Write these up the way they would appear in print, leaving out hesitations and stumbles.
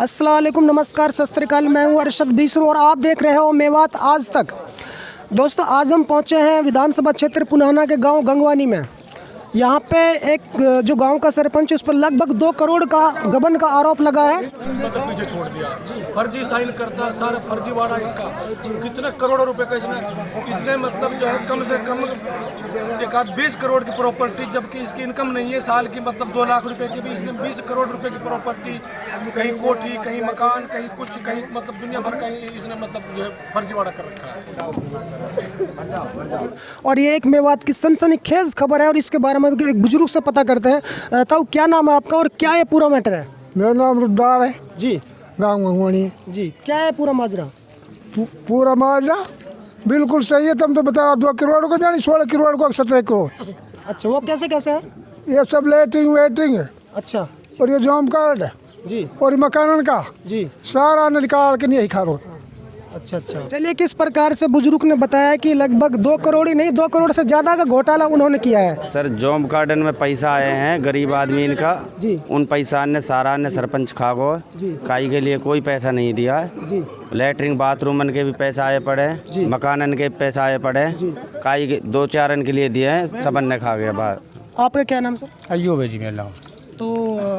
अस्सलाम वालेकुम, नमस्कार, सत श्री अकाल। मैं हूं अरशद बीसरू और आप देख रहे हो मेवात आज तक। दोस्तों, आज हम पहुंचे हैं विधानसभा क्षेत्र पुनाना के गांव गंगवानी में। यहां पे एक जो गांव का सरपंच, उस पर लगभग 2 करोड़ का गबन का आरोप लगा है। पीछे छोड़ दिया, फर्जी साइन करता, सारा फर्जीवाड़ा इसका। कितने करोड़ों रुपए का इसने मतलब जो है कम से कम 20 करोड़ की प्रॉपर्टी, जबकि इसकी इनकम नहीं है साल की, मतलब 2 लाख रुपए की भी इसने 20 करोड़ रुपए की प्रॉपर्टी, कहीं कोठी, कहीं मकान, कहीं कुछ, कहीं मतलब दुनिया भर का इसने मतलब जो है फर्जीवाड़ा कर रखा है। और ये एक मेवात की सनसनीखेज खबर है और इसके बारे में एक बुजुर्ग से पता करते हैं। ताऊ, क्या नाम है आपका और क्या ये पूरा मैटर है? मेरा नाम रुद्दार है जी, गाँव गंगवानी जी। क्या है पूरा माजरा? पूरा माजरा बिल्कुल सही है। तुम तो बताओ, 2 करोड़ को जानी, 16 करोड़ को 17 करोड़। अच्छा, वो कैसे कैसे है? ये सब लेटरिंग वेटरिंग है। अच्छा और ये जॉम कार्ड है जी, और ये मकान का जी। सारा निकाल के नहीं खा रो। अच्छा अच्छा। चलिए, किस प्रकार से बुजुर्ग ने बताया कि लगभग 2 करोड़ ही नहीं, 2 करोड़ से ज़्यादा का घोटाला उन्होंने किया है। सर, जॉब कार्डन में पैसा आए हैं गरीब आदमी इनका जी। उन पैसा ने सारा ने सरपंच खा गो काई के लिए कोई पैसा नहीं दिया है जी। लेटरिन बाथरूम के भी पैसा आए पड़े, मकानन के पैसा आए पड़े, काई के 2-4 के लिए दिए हैं, सबन ने खा गया बाहर। आपका क्या नाम सर? अय्यूब है जी मेरा नाम। तो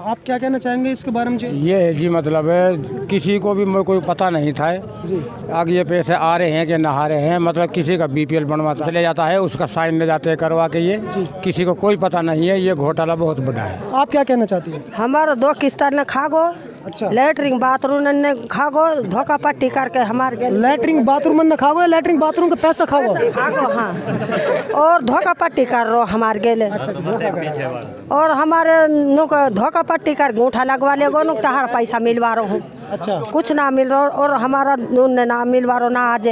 आप क्या कहना चाहेंगे इसके बारे में जी? ये है जी, मतलब है किसी को भी कोई पता नहीं था जी। आगे ये पैसे आ रहे हैं कि ना आ रहे हैं, मतलब किसी का बीपीएल बनवाता चले जाता है, उसका साइन ले जाते हैं करवा के। ये किसी को कोई पता नहीं है। ये घोटाला बहुत बड़ा है। आप क्या कहना चाहती हैं? हमारा 2 किस्ता ने खा गो। अच्छा। लेटरिन बाथरूम ने खा गो, धोखा पट्टी करके हमारे लेटरिन बाथरूम में खा गो, लेटरिन बाथरूम का पैसा खा गो। खा गो। हाँ। और धोखा पट्टी कर रो हमारे गेले। और हमारे नुक धोखा पट्टी कर गूठा लगवा ले गो, नुक तहार पैसा मिलवा रो हूँ। अच्छा। कुछ ना मिल रहा और हमारा नून ना मिलवा रो ना आज।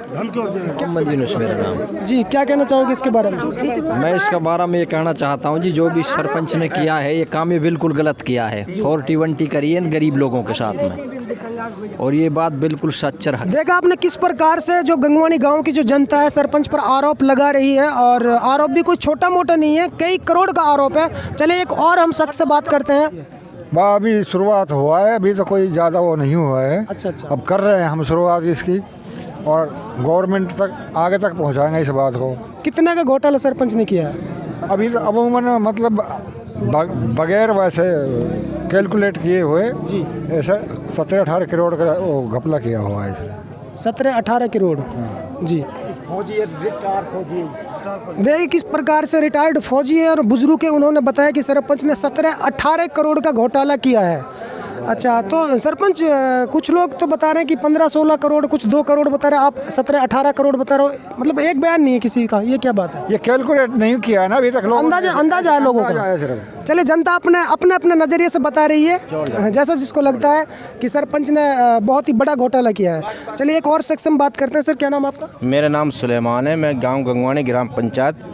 मोहम्मद यूनुस मेरा नाम। जी, क्या कहना चाहोगे इसके बारे में? मैं इसके बारे में ये कहना चाहता हूँ जी, जो भी सरपंच ने किया है ये काम ये बिल्कुल गलत किया है। 40-20 करी है गरीब लोगों के साथ में, और ये बात बिल्कुल सच्चर है। देखा आपने किस प्रकार से जो गंगवानी गांव की जो जनता है सरपंच पर आरोप लगा रही है, और आरोप भी कोई छोटा मोटा नहीं है, कई करोड़ का आरोप है। चलिए, एक और हम शख्स से बात करते हैं। वाह, अभी शुरुआत हुआ है, अभी तो कोई ज़्यादा वो नहीं हुआ है। अच्छा अच्छा। अब कर रहे हैं हम शुरुआत इसकी, और गवर्नमेंट तक आगे तक पहुँचाएंगे इस बात को। कितना का घोटाला सरपंच ने किया है? अभी तो अमूमन मतलब बगैर वैसे कैलकुलेट किए हुए जी ऐसे 17-18 करोड़ का वो घपला किया हुआ है इसने। 17-18 करोड़ जी। देखिए किस प्रकार से रिटायर्ड फौजी है और बुजुर्ग है, उन्होंने बताया कि सरपंच ने 17-18 करोड़ का घोटाला किया है। अच्छा, तो सरपंच कुछ लोग तो बता रहे हैं कि 15-16 करोड़, कुछ 2 करोड़ बता रहे हैं, आप 17-18 करोड़ बता रहे हो। मतलब एक बयान नहीं है किसी का, ये क्या बात है? ये कैलकुलेट नहीं किया है ना अभी तक, अंदाजा है लोगों का। चलिए, जनता अपने नज़रिए से बता रही है, जैसा जिसको लगता है कि सरपंच ने बहुत ही बड़ा घोटाला किया है। चलिए, एक और शख्स हम बात करते हैं। सर, क्या नाम है आपका? मेरा नाम सुलेमान है, मैं गाँव गंगवानी ग्राम पंचायत।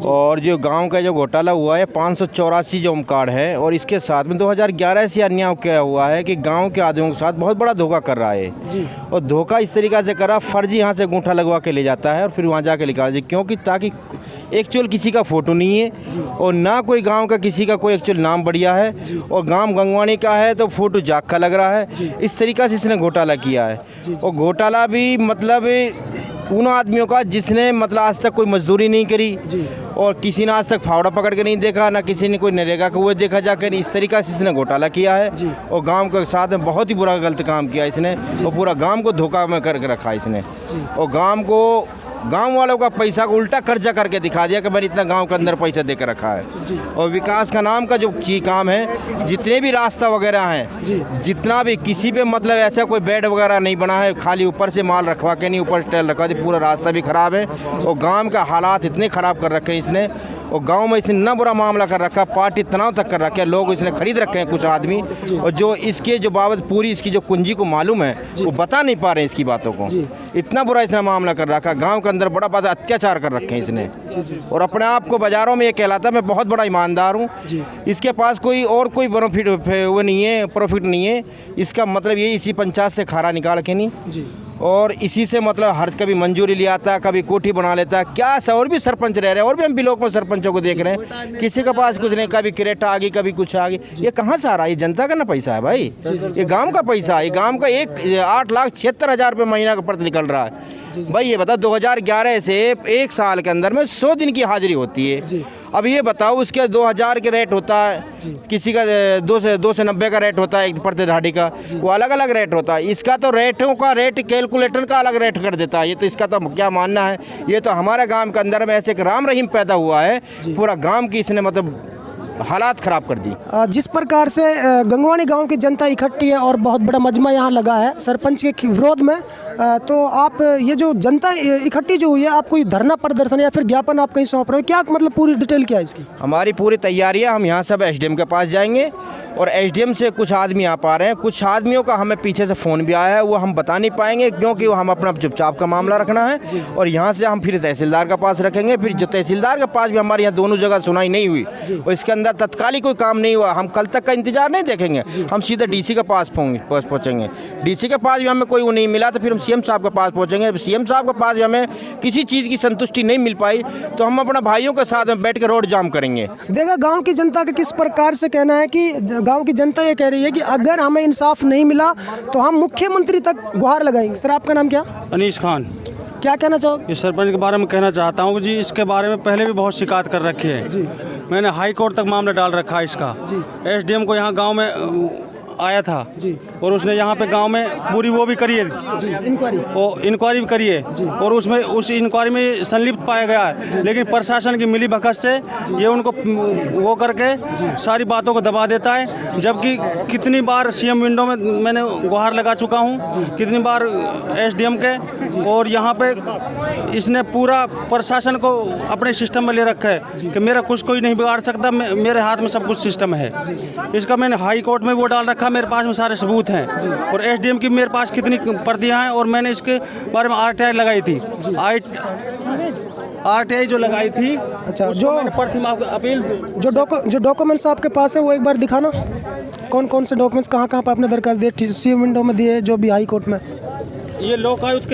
और जो गांव का जो घोटाला हुआ है 584 जॉब कार्ड है, और इसके साथ में 2011 से अन्याय क्या हुआ है कि गांव के आदमियों के साथ बहुत बड़ा धोखा कर रहा है जी। और धोखा इस तरीक़ा से कर रहा, फर्जी यहाँ से अंगूठा लगवा के ले जाता है और फिर वहाँ जाके निकाल जी, क्योंकि ताकि एक्चुअल किसी का फ़ोटो नहीं है और ना कोई गांव का किसी का कोई एक्चुअल नाम बढ़िया है, और गांव गंगवानी का है तो फ़ोटो जाग का लग रहा है। इस तरीक़ा से इसने घोटाला किया है। और घोटाला भी मतलब उन आदमियों का जिसने मतलब आज तक कोई मजदूरी नहीं करी और किसी ने आज तक फावड़ा पकड़ के नहीं देखा, ना किसी ने कोई नरेगा को वो देखा जाकर। इस तरीक़े से इसने घोटाला किया है और गांव के साथ में बहुत ही बुरा गलत काम किया इसने, और पूरा गांव को धोखा में करके रखा इसने, और गांव वालों का पैसा को उल्टा कर्जा करके दिखा दिया कि मैंने इतना गांव के अंदर पैसा देकर रखा है। और विकास का नाम का जो काम है, जितने भी रास्ता वगैरह हैं, जितना भी किसी पे मतलब ऐसा कोई बेड वगैरह नहीं बना है, खाली ऊपर से माल रखवा के नहीं, ऊपर स्टाइल रखवा दी, पूरा रास्ता भी ख़राब है और गांव का हालात इतने ख़राब कर रखे हैं इसने, और गांव में इसने इतना बुरा मामला कर रखा, पार्टी तनाव तक कर रखे, लोग इसने खरीद रखे हैं कुछ आदमी, और जो इसके जो बाबत पूरी इसकी जो कुंजी को मालूम है वो बता नहीं पा रहे हैं इसकी बातों को। इतना बुरा इसने मामला कर रखा, गांव के अंदर बड़ा बड़ा अत्याचार कर रखे हैं इसने, और अपने आप को बाज़ारों में ये कहलाता मैं बहुत बड़ा ईमानदार हूँ। इसके पास कोई प्रॉफिट नहीं है। इसका मतलब ये इसी पंचायत से खारा निकाल के नहीं और इसी से मतलब हर कभी मंजूरी ले आता, कभी कोठी बना लेता। क्या और भी सरपंच रह रहे हैं, और भी हम ब्लॉक में सरपंचों को देख रहे हैं, किसी के पास कुछ नहीं, कभी क्रेटा आ गई, कभी कुछ आ गई। ये कहाँ से आ रहा है? ये जनता का ना पैसा है भाई, ये गांव का पैसा है। ये गांव का 8,76,000 रुपये महीना का पर्च निकल रहा है भाई। ये बताओ 2011 से एक साल के अंदर में 100 दिन की हाजिरी होती है। अब ये बताओ उसके 2000 के रेट होता है, किसी का 290 का रेट होता है एक प्रति दिहाड़ी का, वो अलग अलग रेट होता है। इसका तो रेटों का रेट कैलकुलेटर का अलग रेट कर देता है। ये तो इसका तो क्या मानना है, ये तो हमारे गांव के अंदर में ऐसे एक राम रहीम पैदा हुआ है, पूरा गांव की इसने मतलब हालात ख़राब कर दी। जिस प्रकार से गंगवानी गांव की जनता इकट्ठी है और बहुत बड़ा मजमा यहाँ लगा है सरपंच के विरोध में, तो आप ये जो जनता इकट्ठी जो हुई है, आप कोई धरना प्रदर्शन या फिर ज्ञापन आप कहीं सौंप रहे हो क्या? मतलब पूरी डिटेल क्या है इसकी? हमारी पूरी तैयारी है। हम यहाँ सब एसडीएम के पास जाएंगे और एसडीएम से कुछ आदमी आ पा रहे हैं, कुछ आदमियों का हमें पीछे से फ़ोन भी आया है, वो हम बता नहीं पाएंगे क्योंकि वो हम अपना चुपचाप का मामला रखना है। और यहाँ से हम फिर तहसीलदार के पास रखेंगे, फिर जो तहसीलदार के पास भी हमारे यहाँ दोनों जगह सुनाई नहीं हुई और इसके अंदर तत्कालिक कोई काम नहीं हुआ, हम कल तक का इंतजार नहीं देखेंगे, हम सीधे डीसी के पास पहुँचेंगे। डीसी के पास भी हमें कोई वो नहीं मिला तो फिर हम सीएम साहब के पास पहुँचेंगे। सीएम साहब के पास भी हमें किसी चीज़ की संतुष्टि नहीं मिल पाई तो हम अपना भाइयों के साथ में बैठ कर रोड जाम करेंगे। देखा गांव की जनता का किस प्रकार से कहना है कि गांव की जनता ये कह रही है कि अगर हमें इंसाफ नहीं मिला तो हम मुख्यमंत्री तक गुहार लगाएंगे। सर आपका नाम क्या? अनीस खान। क्या कहना चाहोगे? इस सरपंच के बारे में कहना चाहता हूँ जी, इसके बारे में पहले भी बहुत शिकायत कर रखी है जी। मैंने हाई कोर्ट तक मामला डाल रखा है इसका जी। एसडीएम को यहाँ गांव में आया था जी, और उसने यहाँ पे गांव में पूरी वो भी करी है जी, इंक्वायरी भी करी है और उसमें उस इंक्वायरी में संलिप्त पाया गया है, लेकिन प्रशासन की मिली भगत से ये उनको वो करके सारी बातों को दबा देता है। जबकि कितनी बार सीएम विंडो में मैंने गुहार लगा चुका हूँ, कितनी बार एसडीएम के, और यहाँ पे इसने पूरा प्रशासन को अपने सिस्टम में ले रखा है कि मेरा कुछ कोई नहीं बिगाड़ सकता, मेरे हाथ में सब कुछ सिस्टम है। इसका मैंने हाई कोर्ट में वो डाल रखा, मेरे पास में सारे सबूत हैं, और एसडीएम की मेरे पास कितनी प्रतियां हैं, और मैंने इसके बारे में आरटीआई लगाई थी, आरटीआई जो लगाई थी। अच्छा, जो प्रथम अपील जो डॉक्यूमेंट्स आपके पास है वो एक बार दिखाना। कौन कौन से डॉक्यूमेंट्स कहाँ कहाँ पर आपने दरखास्त दी? सीएम विंडो में दिए, जो भी हाई कोर्ट में? ये लोकायुक्त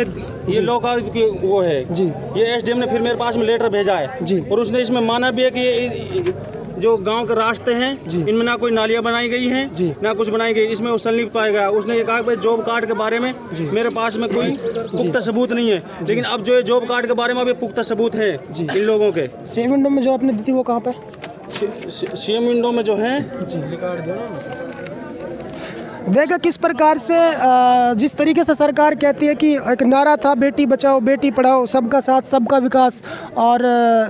के वो है जी। ये एसडीएम ने फिर मेरे पास में लेटर भेजा है जी, और उसने इसमें माना भी है कि ये जो गांव के रास्ते हैं इनमें ना कोई नालियां बनाई गई हैं ना कुछ बनाई गई, इसमें वो संलिप्त पाया गया। उसने ये कहा कि जॉब कार्ड के बारे में मेरे पास में कोई पुख्ता सबूत नहीं है, लेकिन अब जो ये जॉब कार्ड के बारे में अभी पुख्ता सबूत है इन लोगों के। सीएम विंडो में जो आपने दी थी वो कहाँ पे? सीएम विंडो में जो है देखा किस प्रकार से जिस तरीके से सरकार कहती है कि एक नारा था बेटी बचाओ बेटी पढ़ाओ, सबका साथ सबका विकास, और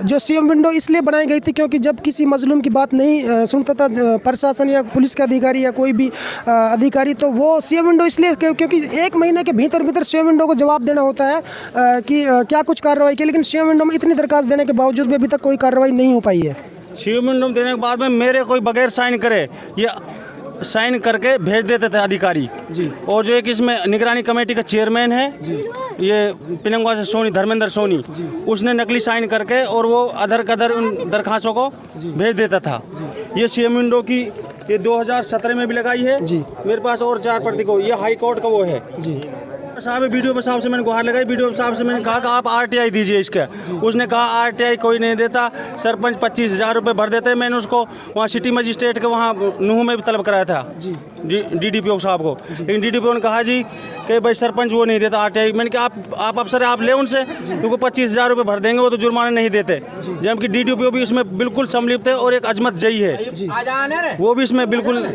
जो सीएम विंडो इसलिए बनाई गई थी क्योंकि जब किसी मजलूम की बात नहीं सुनता था प्रशासन या पुलिस के अधिकारी या कोई भी अधिकारी, तो वो सीएम विंडो इसलिए क्योंकि 1 महीने के भीतर सीएम विंडो को जवाब देना होता है कि क्या कुछ कार्रवाई की, लेकिन सीएम विंडो में इतनी दरखास्त देने के बावजूद भी अभी तक कोई कार्रवाई नहीं हो पाई है। सीएम विंडो देने के बाद में मेरे कोई बगैर साइन करे ये साइन करके भेज देते थे अधिकारी जी। और जो एक इसमें निगरानी कमेटी का चेयरमैन है जी, ये पिनंगवा से सोनी, धर्मेंद्र सोनी, उसने नकली साइन करके और वो अदर कदर उन दरखास्तों को भेज देता था। ये सीएम विंडो की ये 2017 में भी लगाई है जी, मेरे पास और 4 प्रति को। ये हाई कोर्ट का वो है जी। साहब वीडियो साहब से मैंने गुहार लगाई, वीडियो साहब से मैंने कहा कि आप आरटीआई दीजिए इसका। उसने कहा आरटीआई कोई नहीं देता, सरपंच 25,000 रुपये भर देते हैं। मैंने उसको वहाँ सिटी मजिस्ट्रेट के वहाँ नूह में भी तलब कराया था डीडीपीओ साहब को, लेकिन डीडीपीओ ने कहा जी कि भाई सरपंच वो नहीं देता आरटीआई। मैंने कहा आप अफसर आप ले उनसे, क्योंकि 25,000 रुपये भर देंगे वो तो जुर्माना नहीं देते। जबकि डीडीपीओ भी इसमें बिल्कुल सम्मिलित है, और एक अजमत जई है वो भी इसमें बिल्कुल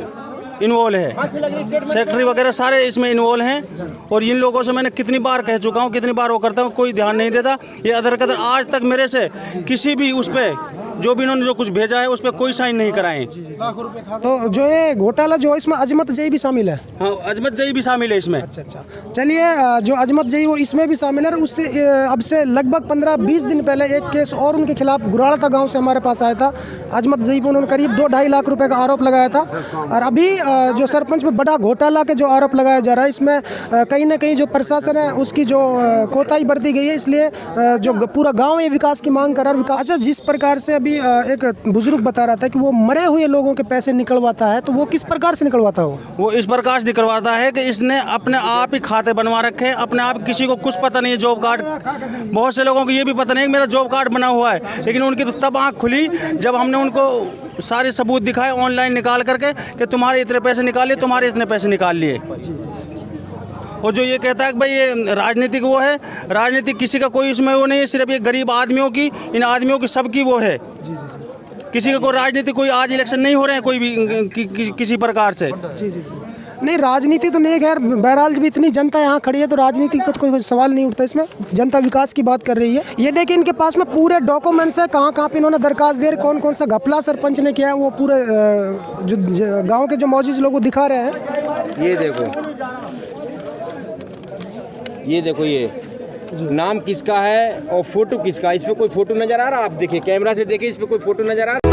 इन्वॉल्व है, सेक्रेटरी वगैरह सारे इसमें इन्वॉल्व हैं। और इन लोगों से मैंने कितनी बार कह चुका हूँ, कितनी बार वो करता हूँ, कोई ध्यान नहीं देता। ये अदर कदर आज तक मेरे से किसी भी उस पर जो भी इन्होंने जो कुछ भेजा है उस पर कोई साइन नहीं कराए। तो जो ये घोटाला जो इसमें अजमत जई भी शामिल है? हाँ, अजमत जई भी शामिल है इसमें। अच्छा, चलिए, जो अजमत जई वो इसमें भी शामिल है। उससे अब से लगभग 15-20 दिन पहले एक केस और उनके खिलाफ गुराड़ा गांव से हमारे पास आया था। अजमत जई पर उन्होंने करीब 2-2.5 लाख रुपए का आरोप लगाया था। और अभी जो सरपंच पे बड़ा घोटाला के जो आरोप लगाया जा रहा है, इसमें कहीं ना कहीं जो प्रशासन है उसकी जो कोताही बरती गई है, इसलिए जो पूरा गाँव ये विकास की मांग कर रहा है। अच्छा, जिस प्रकार से अभी अभी एक बुजुर्ग बता रहा था कि वो मरे हुए लोगों के पैसे निकलवाता है, तो वो किस प्रकार से निकलवाता हो? वो इस प्रकार से निकलवाता है कि इसने अपने आप ही खाते बनवा रखे हैं अपने आप, किसी को कुछ पता नहीं है जॉब कार्ड। बहुत से लोगों को ये भी पता नहीं है कि मेरा जॉब कार्ड बना हुआ है, लेकिन उनकी तो तब आँख खुली जब हमने उनको सारे सबूत दिखाए ऑनलाइन निकाल करके कि तुम्हारे इतने पैसे निकाल लिए, तुम्हारे इतने पैसे निकाल लिए। और जो ये कहता है कि भाई ये राजनीतिक वो है, राजनीतिक किसी का कोई इसमें वो नहीं है, सिर्फ ये गरीब आदमियों की, इन आदमियों की सबकी वो है। किसी का कोई राजनीति, कोई आज इलेक्शन नहीं हो रहे हैं कोई भी किसी प्रकार से। नहीं, राजनीति तो नहीं, खैर बहरहाल जब इतनी जनता यहाँ खड़ी है तो राजनीति का तो कोई सवाल नहीं उठता इसमें, जनता विकास की बात कर रही है। ये देखिए इनके पास में पूरे डॉक्यूमेंट्स है, कहाँ कहाँ पे इन्होंने दरखास्त दे, कौन कौन सा घपला सरपंच ने किया है, वो पूरे जो गाँव के जो मौजूद लोगों को दिखा रहे हैं। ये देखो ये नाम किसका है और फोटो किसका है, इस पे कोई फोटो नजर आ रहा है? आप देखिए कैमरा से देखिए, इस पे कोई फोटो नजर आ रहा है?